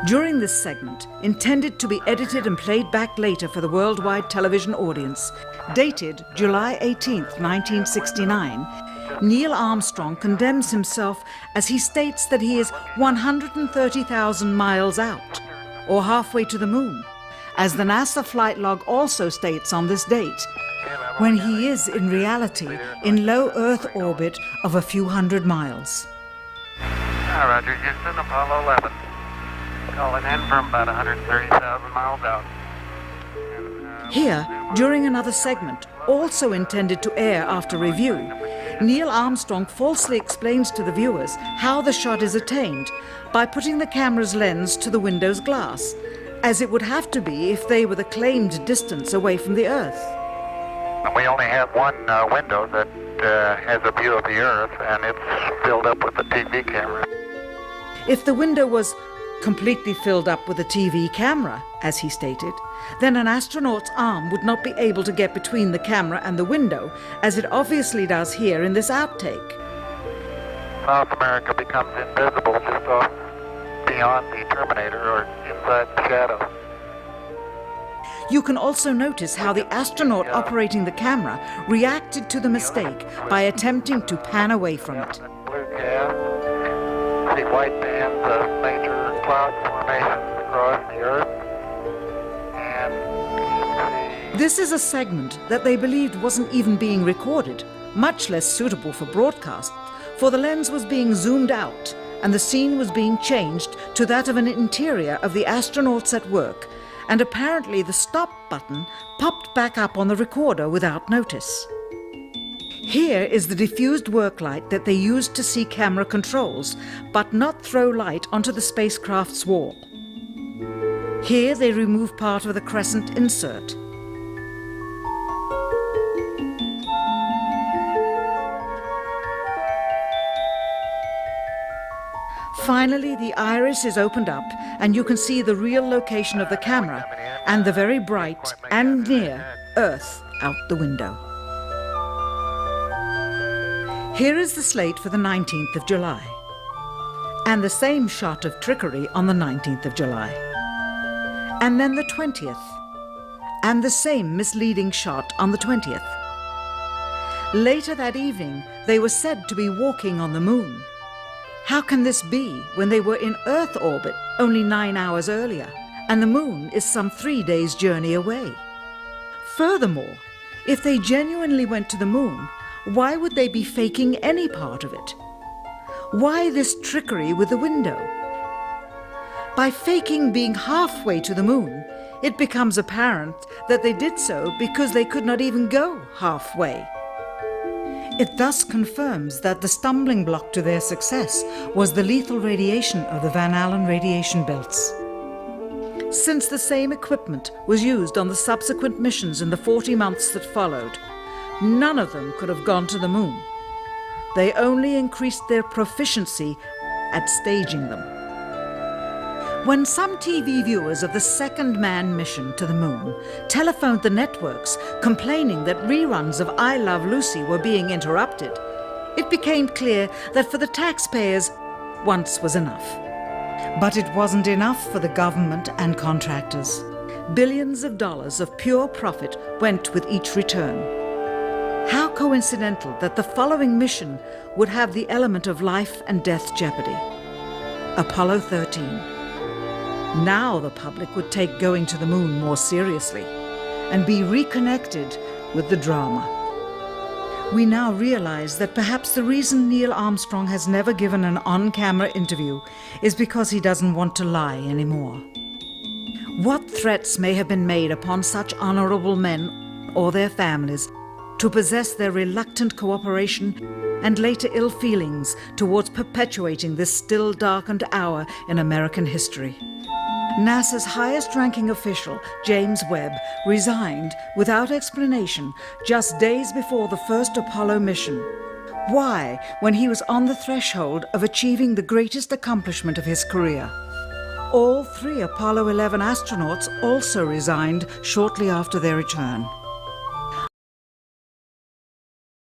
During this segment, intended to be edited and played back later for the worldwide television audience, dated July 18th, 1969, Neil Armstrong condemns himself as he states that he is 130,000 miles out, or halfway to the moon, as the NASA flight log also states on this date, when he is in reality in low Earth orbit of a few hundred miles. Roger, Houston, Apollo 11. Calling in from about 130,000 miles out. Here, during another segment, also intended to air after review, Neil Armstrong falsely explains to the viewers how the shot is attained by putting the camera's lens to the window's glass, as it would have to be if they were the claimed distance away from the Earth. We only have one window that has a view of the Earth, and it's filled up with the TV camera. If the window was completely filled up with a TV camera, as he stated, then an astronaut's arm would not be able to get between the camera and the window, as it obviously does here in this outtake. South America becomes invisible just off beyond the Terminator or inside the shadow. You can also notice how the astronaut operating the camera reacted to the mistake by attempting to pan away from it. Blue cast, see white bands of major cloud formations across the Earth. And this is a segment that they believed wasn't even being recorded, much less suitable for broadcast, for the lens was being zoomed out and the scene was being changed to that of an interior of the astronauts at work, and apparently the stop button popped back up on the recorder without notice. Here is the diffused work light that they used to see camera controls, but not throw light onto the spacecraft's wall. Here they remove part of the crescent insert. Finally, the iris is opened up and you can see the real location of the camera and the very bright and near Earth out the window. Here is the slate for the 19th of July, and the same shot of trickery on the 19th of July, and then the 20th, and the same misleading shot on the 20th. Later that evening, they were said to be walking on the moon. How can this be when they were in Earth orbit only 9 hours earlier, and the moon is some 3 days' journey away? Furthermore, if they genuinely went to the moon, why would they be faking any part of it? Why this trickery with the window? By faking being halfway to the moon, it becomes apparent that they did so because they could not even go halfway. It thus confirms that the stumbling block to their success was the lethal radiation of the Van Allen radiation belts. Since the same equipment was used on the subsequent missions in the 40 months that followed, none of them could have gone to the moon. They only increased their proficiency at staging them. When some TV viewers of the second manned mission to the moon telephoned the networks complaining that reruns of I Love Lucy were being interrupted, it became clear that for the taxpayers, once was enough. But it wasn't enough for the government and contractors. Billions of dollars of pure profit went with each return. How coincidental that the following mission would have the element of life and death jeopardy. Apollo 13. Now the public would take going to the moon more seriously and be reconnected with the drama. We now realize that perhaps the reason Neil Armstrong has never given an on-camera interview is because he doesn't want to lie anymore. What threats may have been made upon such honorable men or their families to possess their reluctant cooperation and later ill feelings towards perpetuating this still darkened hour in American history. NASA's highest-ranking official, James Webb, resigned without explanation just days before the first Apollo mission. Why, when he was on the threshold of achieving the greatest accomplishment of his career? All 3 Apollo 11 astronauts also resigned shortly after their return.